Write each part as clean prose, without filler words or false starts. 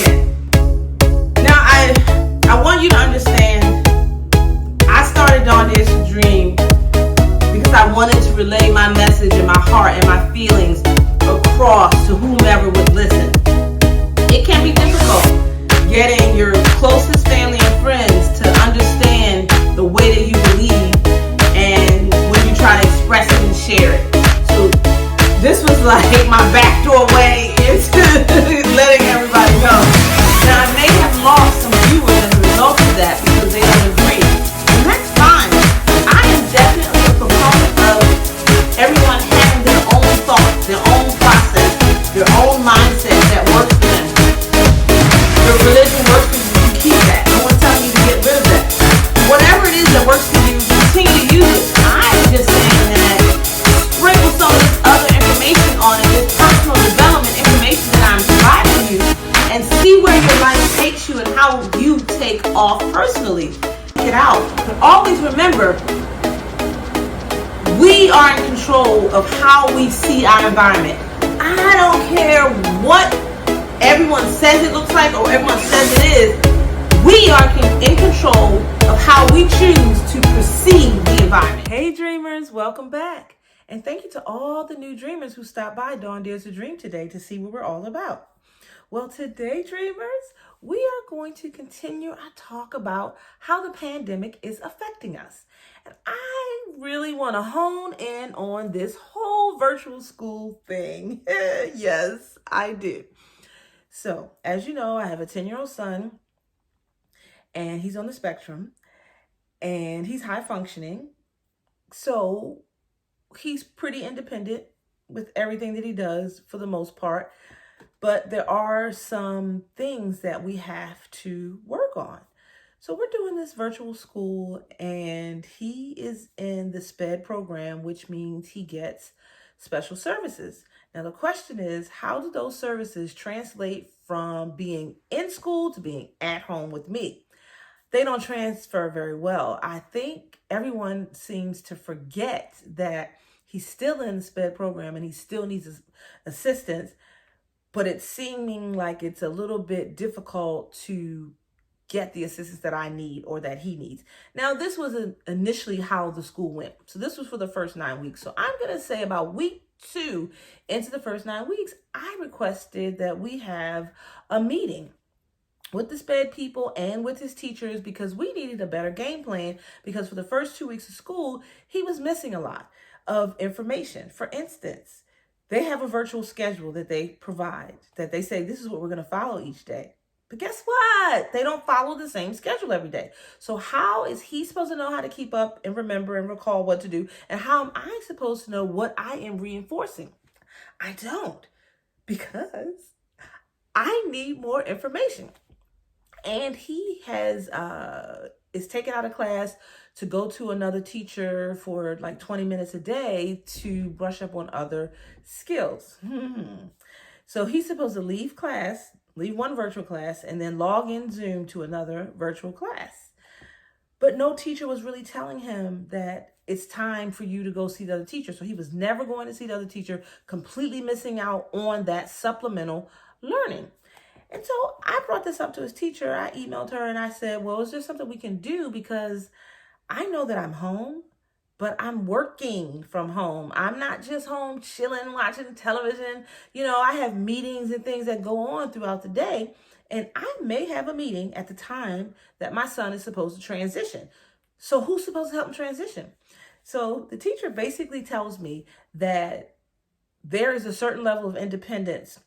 again. Now, I want you to understand, I started DawnDares2Dream because I wanted to relay my message and my heart and my feelings across to whomever would listen. It can be difficult getting your closest family and friends to understand the way that you believe and when you try to express it and share it. So this was like my backdoor way into letting everybody know. Now, I may have lost some viewers as a result of that because they don't agree. And that's fine. I am definitely a proponent of everyone having their own thoughts, their own process, their own mindset that works for them. Your religion works for you, you keep that. No one's telling you to get rid of that. Whatever it is that works for you, continue to use it. I'm just saying that sprinkle some of this other information on it, this personal development information that I'm providing you, and see where your life takes you and how you take off personally. Get out. But always remember, we are in control of how we see our environment. I don't care what everyone says it looks like or everyone says it is. We are in control of how we choose to perceive the environment. Hey dreamers, welcome back. And thank you to all the new dreamers who stopped by DawnDares2Dream today to see what we're all about. Well, today, dreamers, we are going to continue our talk about how the pandemic is affecting us. And I really want to hone in on this whole virtual school thing. Yes, I do. So, as you know, I have a 10-year-old son, and he's on the spectrum, and he's high functioning. So, he's pretty independent with everything that he does for the most part. But there are some things that we have to work on. So we're doing this virtual school, and he is in the SPED program, which means he gets special services. Now the question is, how do those services translate from being in school to being at home with me? They don't transfer very well. I think everyone seems to forget that he's still in the SPED program and he still needs assistance, but it's seeming like it's a little bit difficult to get the assistance that I need or that he needs. Now, this was initially how the school went. So this was for the first 9 weeks. So I'm going to say about week 2 into the first 9 weeks, I requested that we have a meeting with the SPED people and with his teachers because we needed a better game plan, because for the first 2 weeks of school, he was missing a lot of information. For instance, they have a virtual schedule that they provide, that they say, this is what we're going to follow each day. But guess what? They don't follow the same schedule every day. So how is he supposed to know how to keep up and remember and recall what to do? And how am I supposed to know what I am reinforcing? I don't, because I need more information. And he has is taken out of class to go to another teacher for like 20 minutes a day to brush up on other skills. So he's supposed to leave one virtual class, and then log in Zoom to another virtual class. But no teacher was really telling him that it's time for you to go see the other teacher. So he was never going to see the other teacher, completely missing out on that supplemental learning. And so I brought this up to his teacher. I emailed her and I said, well, is there something we can do? Because I know that I'm home, but I'm working from home. I'm not just home chilling, watching television. You know, I have meetings and things that go on throughout the day. And I may have a meeting at the time that my son is supposed to transition. So who's supposed to help him transition? So the teacher basically tells me that there is a certain level of independence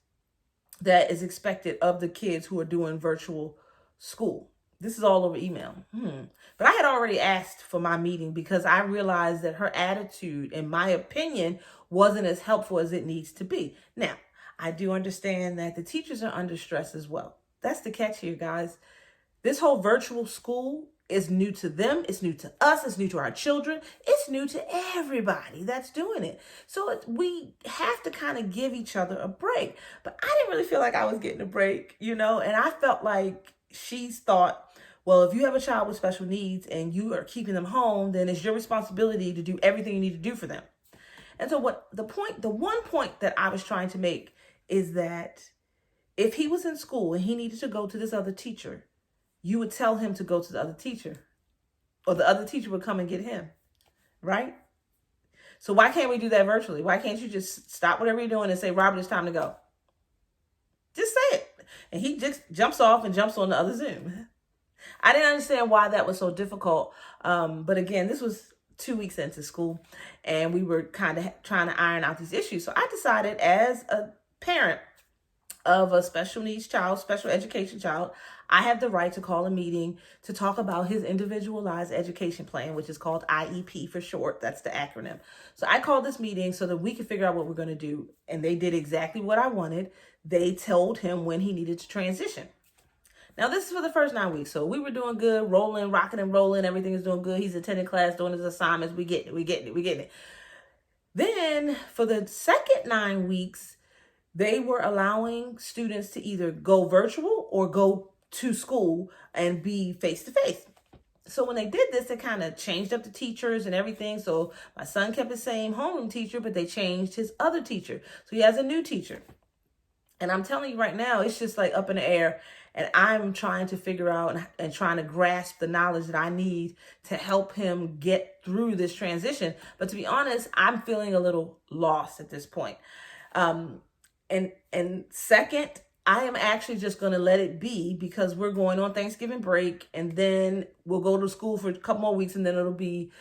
that is expected of the kids who are doing virtual school. This is all over email. But I had already asked for my meeting because I realized that her attitude, in my opinion, wasn't as helpful as it needs to be. Now, I do understand that the teachers are under stress as well. That's the catch here, guys. This whole virtual school is new to them. It's new to us. It's new to our children. It's new to everybody that's doing it. So we have to kind of give each other a break. But I didn't really feel like I was getting a break, you know, and I felt like she's thought, well, if you have a child with special needs and you are keeping them home, then it's your responsibility to do everything you need to do for them. And so the one point that I was trying to make is that if he was in school and he needed to go to this other teacher, you would tell him to go to the other teacher, or the other teacher would come and get him, right? So why can't we do that virtually? Why can't you just stop whatever you're doing and say, Robert, it's time to go? Just say it. And he just jumps off and jumps on the other Zoom. I didn't understand why that was so difficult. But again, this was 2 weeks into school and we were kind of trying to iron out these issues. So I decided, as a parent of a special needs child, special education child, I have the right to call a meeting to talk about his individualized education plan, which is called IEP for short. That's the acronym. So I called this meeting so that we could figure out what we're going to do. And they did exactly what I wanted. They told him when he needed to transition. Now, this is for the first 9 weeks. So we were doing good, rolling, rocking and rolling. Everything is doing good. He's attending class, doing his assignments. We getting it. Then for the second 9 weeks, they were allowing students to either go virtual or go to school and be face-to-face. So when they did this, they kind of changed up the teachers and everything. So my son kept the same homeroom teacher, but they changed his other teacher. So he has a new teacher. And I'm telling you right now, it's just like up in the air. And I'm trying to figure out and trying to grasp the knowledge that I need to help him get through this transition. But to be honest, I'm feeling a little lost at this point. And second, I am actually just going to let it be, because we're going on Thanksgiving break and then we'll go to school for a couple more weeks and then it'll be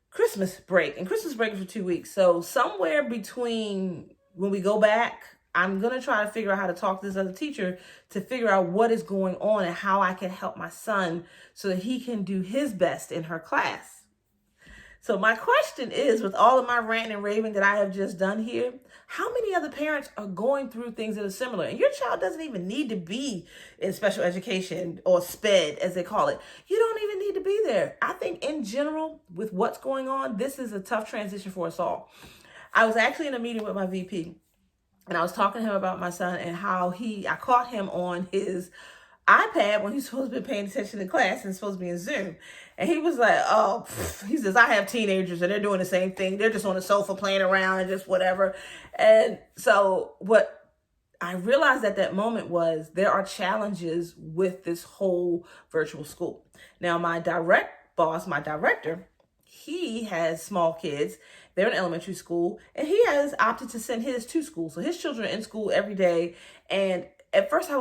Christmas break, and Christmas break is for 2 weeks. So somewhere between when we go back, I'm going to try to figure out how to talk to this other teacher to figure out what is going on and how I can help my son so that he can do his best in her class. So my question is, with all of my ranting and raving that I have just done here, how many other parents are going through things that are similar? And your child doesn't even need to be in special education or SPED, as they call it. You don't even need to be there. I think in general, with what's going on, this is a tough transition for us all. I was actually in a meeting with my VP, and I was talking to him about my son and how I caught him on his iPad when he's supposed to be paying attention to class and supposed to be in Zoom. And he was like, he says, I have teenagers and they're doing the same thing. They're just on the sofa playing around and just whatever. And so what I realized at that moment was there are challenges with this whole virtual school. Now, my direct boss, my director, he has small kids. They're in elementary school and he has opted to send his to school. So his children are in school every day. And at first I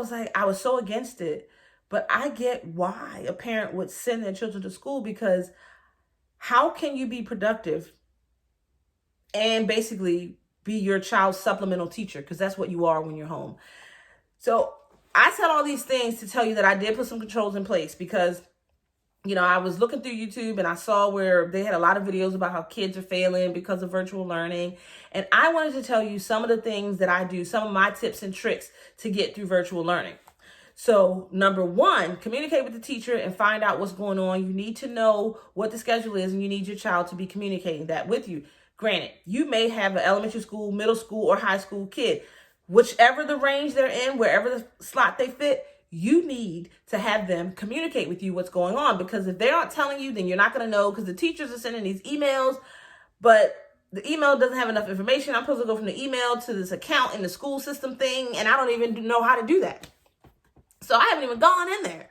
was so against it, but I get why a parent would send their children to school, because how can you be productive and basically be your child's supplemental teacher? Because that's what you are when you're home. So I said all these things to tell you that I did put some controls in place, because I was looking through YouTube and I saw where they had a lot of videos about how kids are failing because of virtual learning. And I wanted to tell you some of the things that I do, some of my tips and tricks to get through virtual learning. So number one, communicate with the teacher and find out what's going on. You need to know what the schedule is and you need your child to be communicating that with you. Granted, you may have an elementary school, middle school, or high school kid. Whichever the range they're in, wherever the slot they fit, you need to have them communicate with you what's going on, because if they aren't telling you, then you're not going to know, because the teachers are sending these emails, but the email doesn't have enough information. I'm supposed to go from the email to this account in the school system thing, and I don't even know how to do that. So I haven't even gone in there.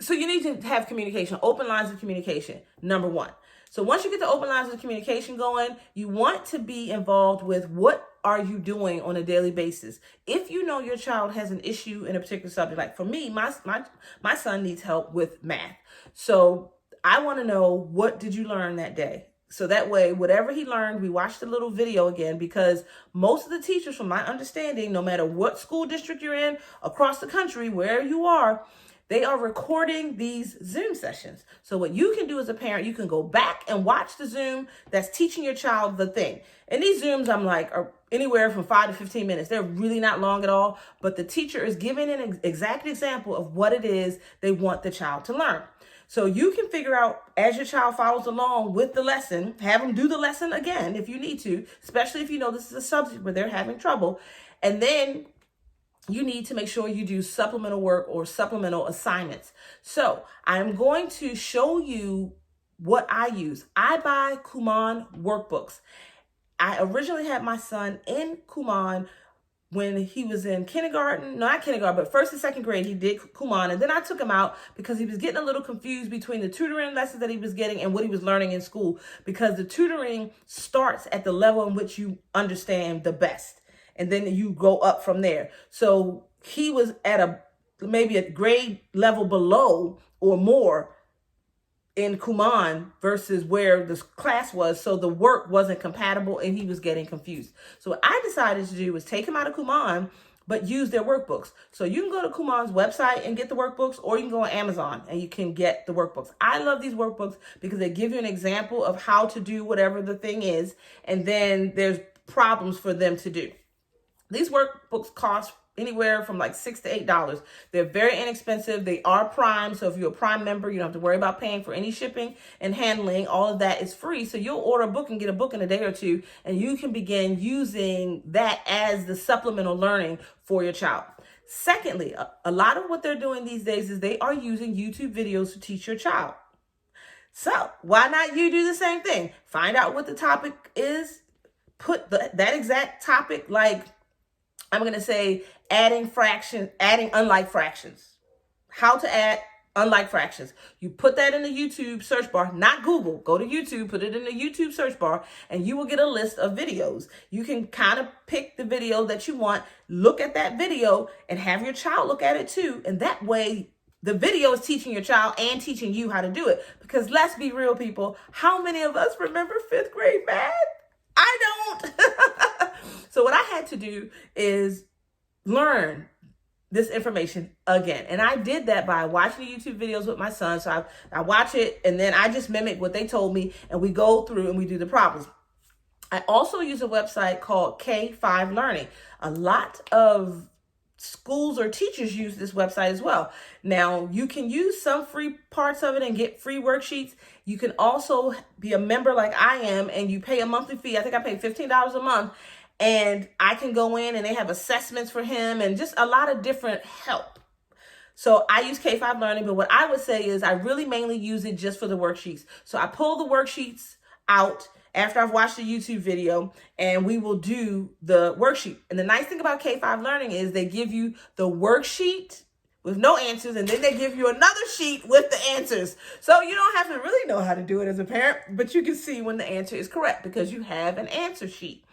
So you need to have communication, open lines of communication, number one. So once you get the open lines of communication going, you want to be involved with what are you doing on a daily basis. If you know your child has an issue in a particular subject, like for me, my son needs help with math. So I want to know, what did you learn that day? So that way, whatever he learned, we watched the little video again, because most of the teachers, from my understanding, no matter what school district you're in, across the country, where you are, they are recording these Zoom sessions. So what you can do as a parent, you can go back and watch the Zoom that's teaching your child the thing. And these Zooms, I'm like, are anywhere from 5 to 15 minutes. They're really not long at all, but the teacher is giving an exact example of what it is they want the child to learn. So you can figure out, as your child follows along with the lesson, have them do the lesson again if you need to, especially if you know this is a subject where they're having trouble. And then you need to make sure you do supplemental work or supplemental assignments. So I'm going to show you what I use. I buy Kumon workbooks. I originally had my son in Kumon when he was in kindergarten, no, not kindergarten, but first and second grade, he did Kumon. And then I took him out because he was getting a little confused between the tutoring lessons that he was getting and what he was learning in school, because the tutoring starts at the level in which you understand the best. And then you go up from there. So he was at maybe a grade level below or more in Kumon versus where this class was. So the work wasn't compatible and he was getting confused. So what I decided to do was take him out of Kumon, but use their workbooks. So you can go to Kumon's website and get the workbooks, or you can go on Amazon and you can get the workbooks. I love these workbooks because they give you an example of how to do whatever the thing is. And then there's problems for them to do. These workbooks cost anywhere from like $6 to $8. They're very inexpensive. They are Prime. So if you're a Prime member, you don't have to worry about paying for any shipping and handling. All of that is free. So you'll order a book and get a book in a day or two, and you can begin using that as the supplemental learning for your child. Secondly, a lot of what they're doing these days is they are using YouTube videos to teach your child. So why not you do the same thing? Find out what the topic is, put that exact topic, like I'm going to say adding unlike fractions. How to add unlike fractions. You put that in the YouTube search bar, not Google. Go to YouTube, put it in the YouTube search bar, and you will get a list of videos. You can kind of pick the video that you want, look at that video, and have your child look at it too. And that way, the video is teaching your child and teaching you how to do it. Because let's be real, people. How many of us remember 5th grade math? I don't. So what I had to do is learn this information again. And I did that by watching the YouTube videos with my son. So I watch it and then I just mimic what they told me, and we go through and we do the problems. I also use a website called K5 Learning. A lot of schools or teachers use this website as well. Now, you can use some free parts of it and get free worksheets. You can also be a member like I am, and you pay a monthly fee. I think I pay $15 a month, and I can go in and they have assessments for him and just a lot of different help. So I use K5 Learning, but what I would say is I really mainly use it just for the worksheets. So I pull the worksheets out after I've watched the YouTube video, and we will do the worksheet. And the nice thing about K5 Learning is they give you the worksheet with no answers, and then they give you another sheet with the answers. So you don't have to really know how to do it as a parent, but you can see when the answer is correct because you have an answer sheet.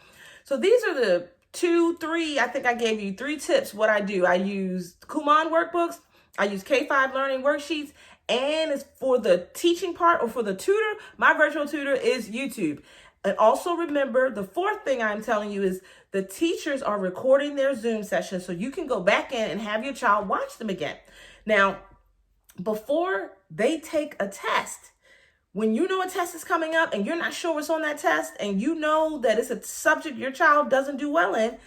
So these are the I think I gave you 3 tips what I do. I use Kumon workbooks, I use K5 Learning worksheets, and as for the teaching part or for the tutor, my virtual tutor is YouTube. And also remember, the 4th thing I'm telling you is the teachers are recording their Zoom sessions so you can go back in and have your child watch them again. Now, before they take a test, when you know a test is coming up and you're not sure what's on that test and you know that it's a subject your child doesn't do well in,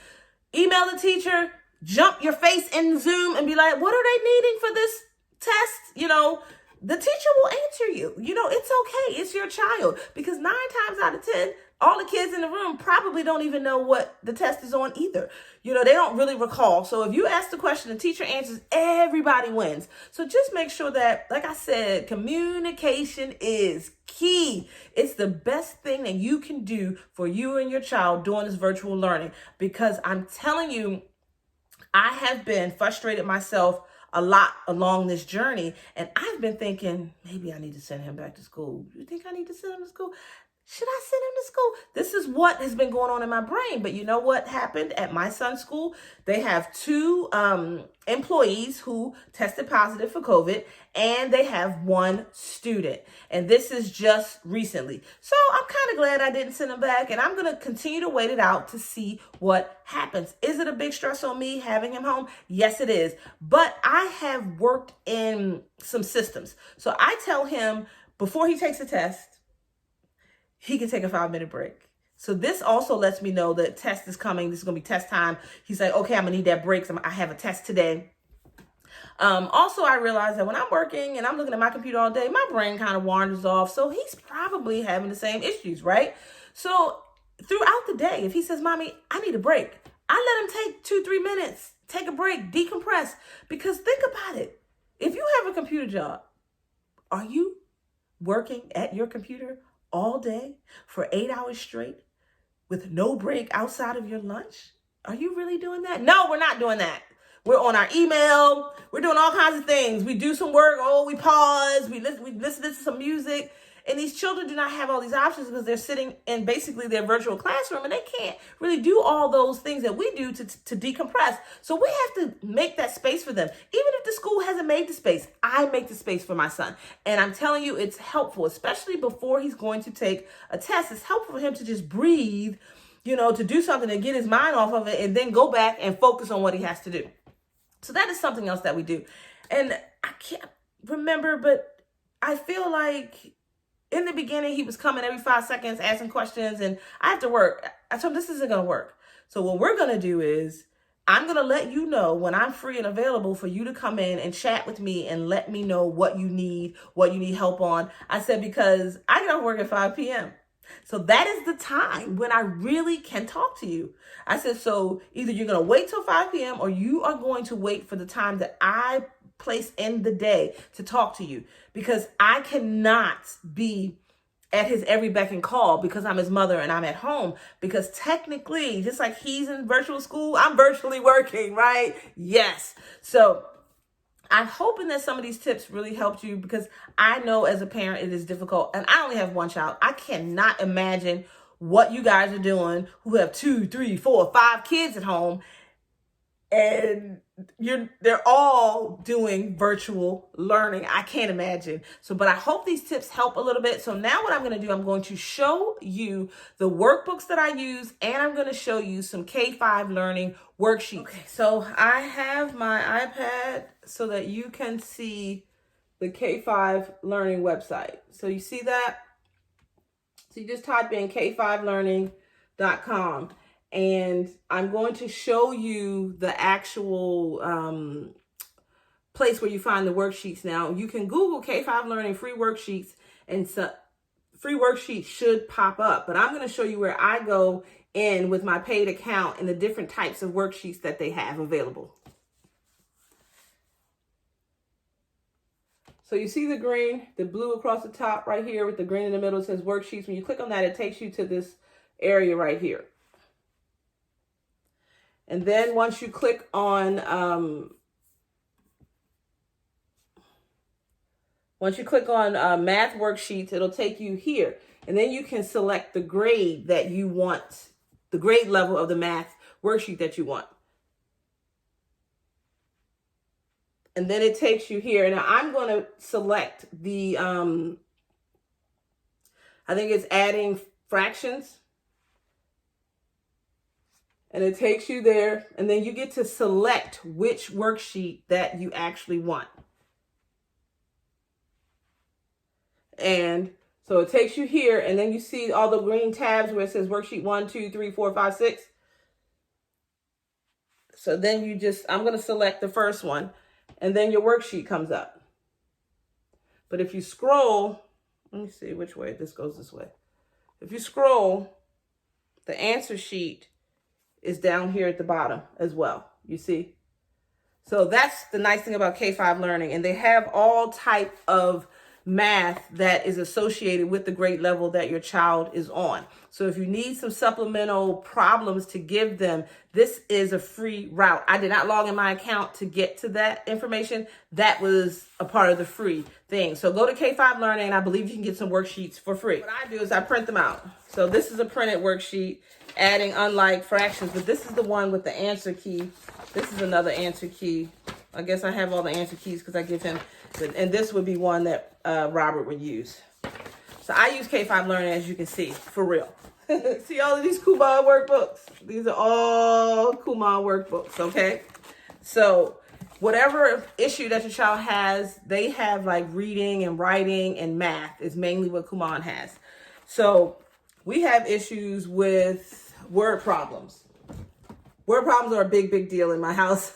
email the teacher, jump your face in Zoom and be like, what are they needing for this test? You know, the teacher will answer you. You know, it's okay. It's your child. Because 9 times out of 10, all the kids in the room probably don't even know what the test is on either. You know, they don't really recall. So if you ask the question, the teacher answers, everybody wins. So just make sure that, like I said, communication is key. It's the best thing that you can do for you and your child during this virtual learning. Because I'm telling you, I have been frustrated myself a lot along this journey. And I've been thinking, maybe I need to send him back to school. You think I need to send him to school? Should I send him to school? This is what has been going on in my brain. But you know what happened at my son's school? They have 2 employees who tested positive for COVID, and they have 1 student. And this is just recently. So I'm kind of glad I didn't send him back, and I'm going to continue to wait it out to see what happens. Is it a big stress on me having him home? Yes, it is. But I have worked in some systems. So I tell him before he takes a test, he can take a 5-minute break. So this also lets me know that test is coming. This is going to be test time. He's like, okay, I'm going to need that break. So I have a test today. Also, I realize that when I'm working and I'm looking at my computer all day, my brain kind of wanders off. So he's probably having the same issues, right? So throughout the day, if he says, Mommy, I need a break, I let him take 2-3 minutes, take a break, decompress. Because think about it. If you have a computer job, are you working at your computer all day for 8 hours straight with no break outside of your lunch? are you really doing that? No, we're not doing that. We're on our email. We're doing all kinds of things. We do some work. Oh, we pause. We listen to some music. And these children do not have all these options because they're sitting in basically their virtual classroom and they can't really do all those things that we do to decompress. So we have to make that space for them. Even if the school hasn't made the space, I make the space for my son. And I'm telling you, it's helpful, especially before he's going to take a test. It's helpful for him to just breathe, to do something and get his mind off of it and then go back and focus on what he has to do. So that is something else that we do. And I can't remember, but I feel like in the beginning, he was coming every 5 seconds, asking questions, and I have to work. I told him this isn't going to work. So what we're going to do is I'm going to let you know when I'm free and available for you to come in and chat with me and let me know what you need help on. I said, because I get off work at 5 p.m. So that is the time when I really can talk to you. I said, so either you're going to wait till 5 p.m. or you are going to wait for the time that I place in the day to talk to you, because I cannot be at his every beck and call because I'm his mother and I'm at home, because technically, just like he's in virtual school, I'm virtually working, right? Yes. So I'm hoping that some of these tips really helped you, because I know as a parent, it is difficult. And I only have one child. I cannot imagine what you guys are doing who have 2, 3, 4, 5 kids at home. And they're all doing virtual learning. I can't imagine. So, but I hope these tips help a little bit. So now what I'm going to do, I'm going to show you the workbooks that I use, and I'm going to show you some K-5 learning worksheets. Okay, so I have my iPad so that you can see the K-5 learning website. So you see that? So you just type in k5learning.com. And I'm going to show you the actual place where you find the worksheets. Now, you can Google K5 Learning free worksheets, and so free worksheets should pop up. But I'm going to show you where I go in with my paid account and the different types of worksheets that they have available. So you see the green, the blue across the top right here with the green in the middle. It says worksheets. When you click on that, it takes you to this area right here. And then once you click on math worksheets, it'll take you here. And then you can select the grade that you want, the grade level of the math worksheet that you want. And then it takes you here. Now I'm going to select the, I think it's adding fractions. And it takes you there, and then you get to select which worksheet that you actually want. And so it takes you here, and then you see all the green tabs where it says worksheet 1, 2, 3, 4, 5, 6. So then I'm going to select the first one, and then your worksheet comes up. But if you scroll, let me see which way this goes this way. If you scroll, the answer sheet is down here at the bottom as well, you see? So that's the nice thing about K5 Learning. And they have all type of math that is associated with the grade level that your child is on. So if you need some supplemental problems to give them, this is a free route. I did not log in my account to get to that information. That was a part of the free thing. So go to K5 Learning, and I believe you can get some worksheets for free. What I do is I print them out. So this is a printed worksheet, adding unlike fractions, but this is the one with the answer key. This is another answer key. I guess I have all the answer keys because I give him, and this would be one that Robert would use. So I use K5 Learning, as you can see, for real. See all of these Kumon workbooks? These are all Kumon workbooks, okay? So whatever issue that your child has, they have like reading and writing and math is mainly what Kumon has. So we have issues with word problems. Word problems are a big, big deal in my house.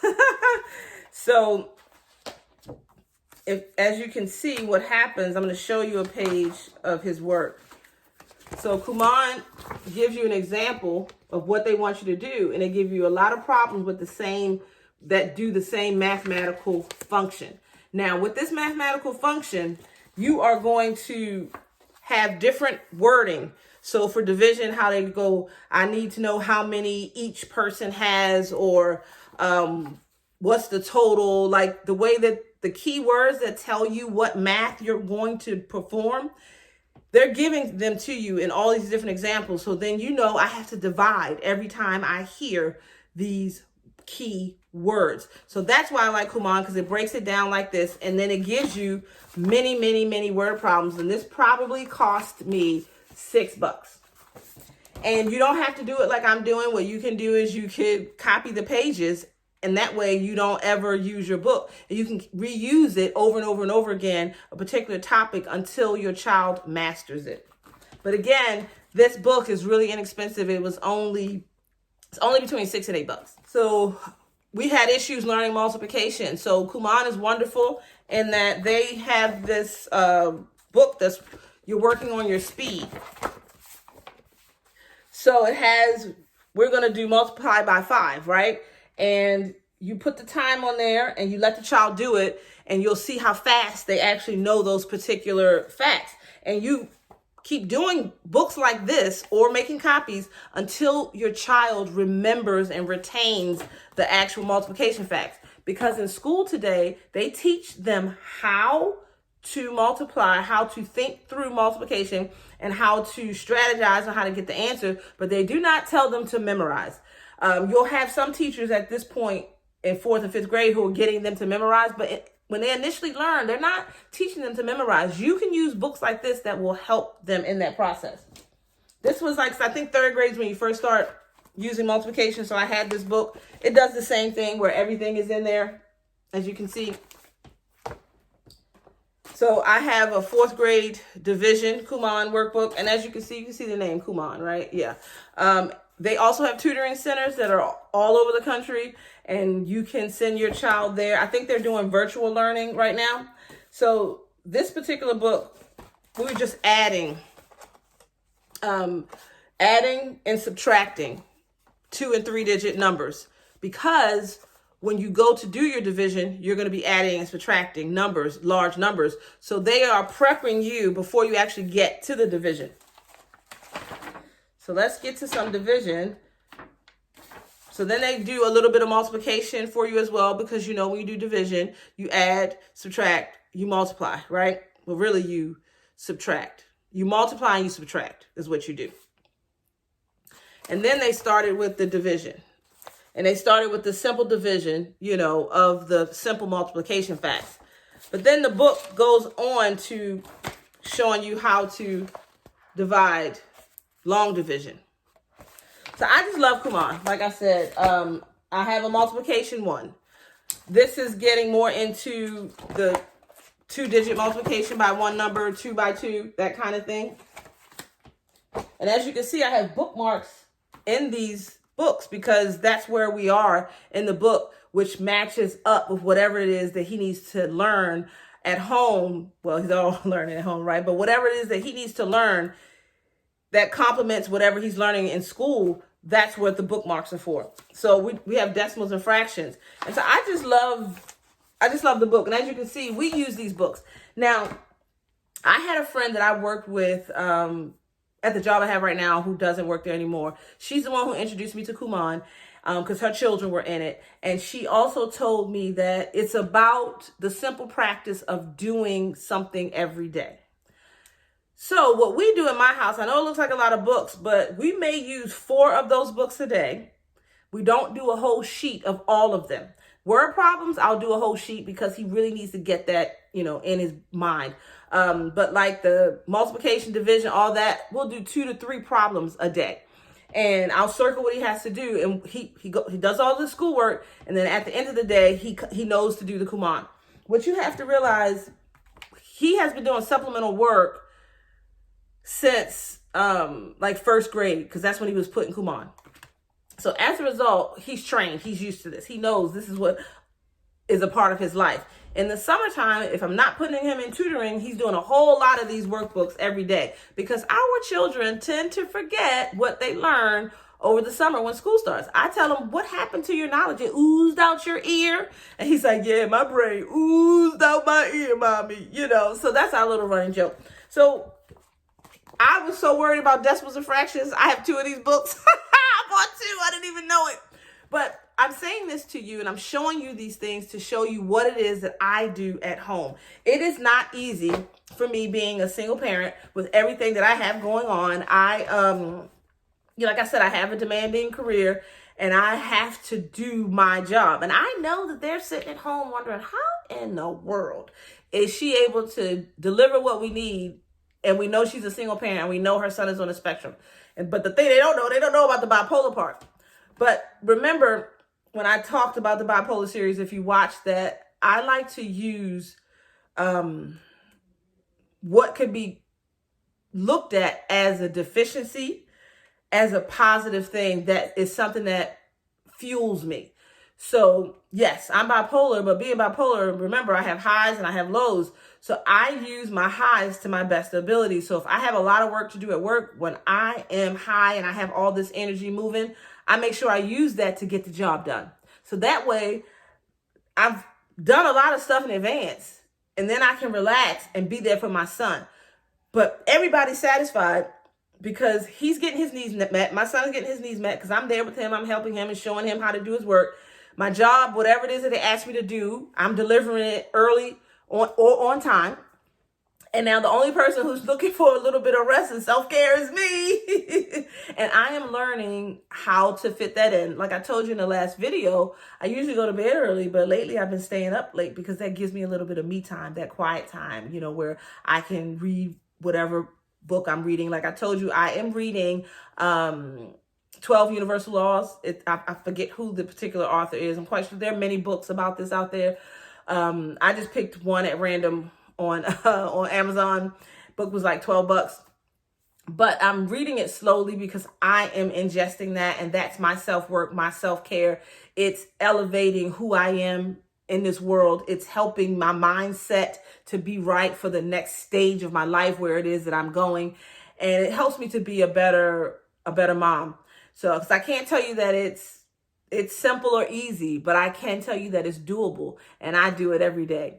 So as you can see what happens, I'm going to show you a page of his work. So Kumon gives you an example of what they want you to do, and they give you a lot of problems with that do the same mathematical function. Now, with this mathematical function, you are going to have different wording So for division, how they go, I need to know how many each person has, or what's the total, like the way that the keywords that tell you what math you're going to perform, they're giving them to you in all these different examples. So then you know I have to divide every time I hear these key words. So that's why I like Kumon, because it breaks it down like this, and then it gives you many, many, many word problems. And this probably cost me $6. And you don't have to do it like I'm doing. What you can do is you could copy the pages, and that way you don't ever use your book. And you can reuse it over and over and over again, a particular topic, until your child masters it. But again, this book is really inexpensive. It's only between $6 and $8. So we had issues learning multiplication. So Kumon is wonderful in that they have this book that's, you're working on your speed. So it has, we're going to do multiply by 5, right? And you put the time on there and you let the child do it, and you'll see how fast they actually know those particular facts. And you keep doing books like this or making copies until your child remembers and retains the actual multiplication facts. Because in school today, they teach them how to multiply, how to think through multiplication, and how to strategize on how to get the answer, but they do not tell them to memorize. You'll have some teachers at this point in 4th and 5th grade who are getting them to memorize, but when they initially learn, they're not teaching them to memorize. You can use books like this that will help them in that process. This was like, I think 3rd grade is when you first start using multiplication. So I had this book. It does the same thing where everything is in there, as you can see. So I have a 4th grade division Kumon workbook. And as you can see the name Kumon, right? Yeah. They also have tutoring centers that are all over the country, and you can send your child there. I think they're doing virtual learning right now. So this particular book, we were just adding and subtracting 2- and 3-digit numbers, because when you go to do your division, you're going to be adding and subtracting numbers, large numbers. So they are prepping you before you actually get to the division. So let's get to some division. So then they do a little bit of multiplication for you as well, because you know when you do division, you add, subtract, you multiply, right? Well, really you subtract. You multiply and you subtract is what you do. And then they started with the division. And they started with the simple division, you know, of the simple multiplication facts. But then the book goes on to showing you how to divide long division. So I just love Kumon. Like I said, I have a multiplication one. This is getting more into the 2-digit multiplication by one number, 2 by 2, that kind of thing. And as you can see, I have bookmarks in these books because that's where we are in the book, which matches up with whatever it is that he needs to learn at home. Well, he's all learning at home, right? But whatever it is that he needs to learn that complements whatever he's learning in school, that's what the bookmarks are for. So we have decimals and fractions. And so I just love the book. And as you can see, we use these books. Now, I had a friend that I worked with at the job I have right now who doesn't work there anymore. She's the one who introduced me to Kumon because her children were in it. And she also told me that it's about the simple practice of doing something every day. So what we do in my house, I know it looks like a lot of books, but we may use 4 of those books a day. We don't do a whole sheet of all of them. Word problems, I'll do a whole sheet because he really needs to get that, you know, in his mind. But like the multiplication, division, all that, we'll do 2 to 3 problems a day. And I'll circle what he has to do. And he does all the schoolwork. And then at the end of the day, he knows to do the Kumon. What you have to realize, he has been doing supplemental work since like 1st grade, because that's when he was put in Kumon. So as a result, he's trained. He's used to this. He knows this is what is a part of his life. In the summertime, if I'm not putting him in tutoring, he's doing a whole lot of these workbooks every day, because our children tend to forget what they learn over the summer when school starts. I tell him, what happened to your knowledge? It oozed out your ear. And he's like, yeah, my brain oozed out my ear, mommy. You know, so that's our little running joke. So I was so worried about decimals and fractions. I have 2 of these books. I bought 2. I didn't even know it. But I'm saying this to you and I'm showing you these things to show you what it is that I do at home. It is not easy for me being a single parent with everything that I have going on. Like I said, I have a demanding career and I have to do my job. And I know that they're sitting at home wondering, how in the world is she able to deliver what we need? And we know she's a single parent and we know her son is on the spectrum. But the thing they don't know about the bipolar part. But remember, when I talked about the bipolar series, if you watch that, I like to use what could be looked at as a deficiency, as a positive thing that is something that fuels me. So yes, I'm bipolar, but being bipolar, remember, I have highs and I have lows. So I use my highs to my best ability. So if I have a lot of work to do at work, when I am high and I have all this energy moving, I make sure I use that to get the job done. So that way I've done a lot of stuff in advance and then I can relax and be there for my son. But everybody's satisfied because he's getting his needs met. My son's getting his needs met because I'm there with him. I'm helping him and showing him how to do his work. My job, whatever it is that they ask me to do, I'm delivering it early on time. And now the only person who's looking for a little bit of rest and self-care is me. And I am learning how to fit that in. Like I told you in the last video, I usually go to bed early, but lately I've been staying up late because that gives me a little bit of me time, that quiet time, where I can read whatever book I'm reading. Like I told you, I am reading 12 Universal Laws. I forget who the particular author is. I'm quite sure there are many books about this out there. I just picked one at random on Amazon. Book was like $12. But I'm reading it slowly because I am ingesting that, and that's my self-work, my self-care. It's elevating who I am in this world. It's helping my mindset to be right for the next stage of my life, where it is that I'm going. And it helps me to be a better mom. So, because I can't tell you that it's simple or easy, but I can tell you that it's doable, and I do it every day.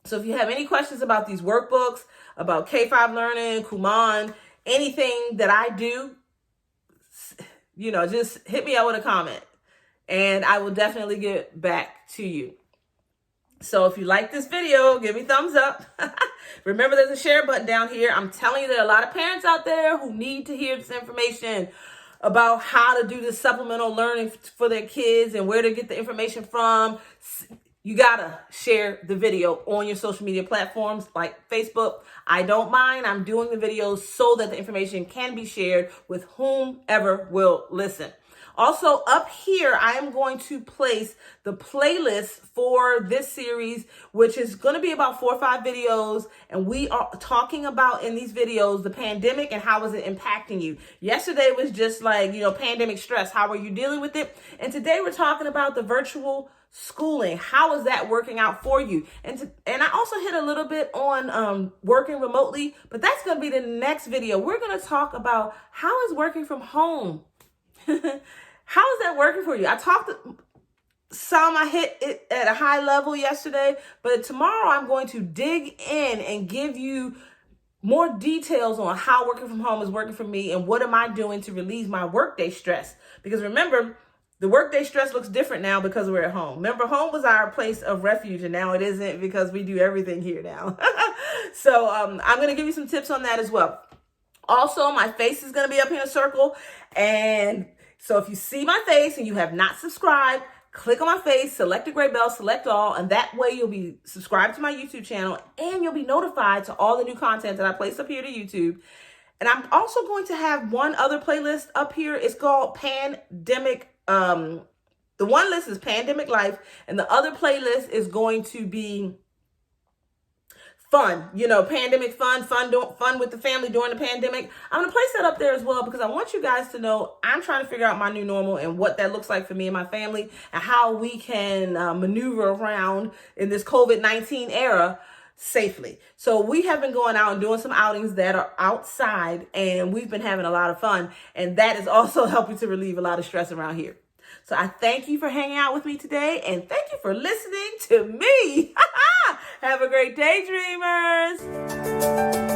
So if you have any questions about these workbooks, about K5 learning, Kumon, anything that I do, just hit me up with a comment and I will definitely get back to you. So if you like this video, give me a thumbs up. Remember, there's a share button down here. I'm telling you, there are a lot of parents out there who need to hear this information about how to do the supplemental learning for their kids and where to get the information from. You gotta share the video on your social media platforms like Facebook. I don't mind. I'm doing the videos so that the information can be shared with whomever will listen. Also, up here, I am going to place the playlist for this series, which is going to be about 4 or 5 videos. And we are talking about in these videos the pandemic and how is it impacting you. Yesterday was just like, pandemic stress. How are you dealing with it? And today we're talking about the virtual schooling. How is that working out for you? And I also hit a little bit on working remotely, but that's going to be the next video. We're going to talk about how is working from home. How is that working for you? I hit it at a high level yesterday, but tomorrow I'm going to dig in and give you more details on how working from home is working for me and what am I doing to relieve my workday stress. Because remember, the workday stress looks different now because we're at home. Remember, home was our place of refuge, and now it isn't because we do everything here now. So I'm going to give you some tips on that as well. Also, my face is going to be up here in a circle. And so if you see my face and you have not subscribed, click on my face, select the gray bell, select all, and that way you'll be subscribed to my YouTube channel and you'll be notified to all the new content that I place up here to YouTube. And I'm also going to have one other playlist up here. It's called Pandemic. The one list is Pandemic Life, and the other playlist is going to be fun, pandemic fun with the family during the pandemic. I'm going to place that up there as well because I want you guys to know I'm trying to figure out my new normal and what that looks like for me and my family and how we can maneuver around in this COVID-19 era safely. So we have been going out and doing some outings that are outside, and we've been having a lot of fun, and that is also helping to relieve a lot of stress around here. So I thank you for hanging out with me today, and thank you for listening to me. Have a great day, dreamers.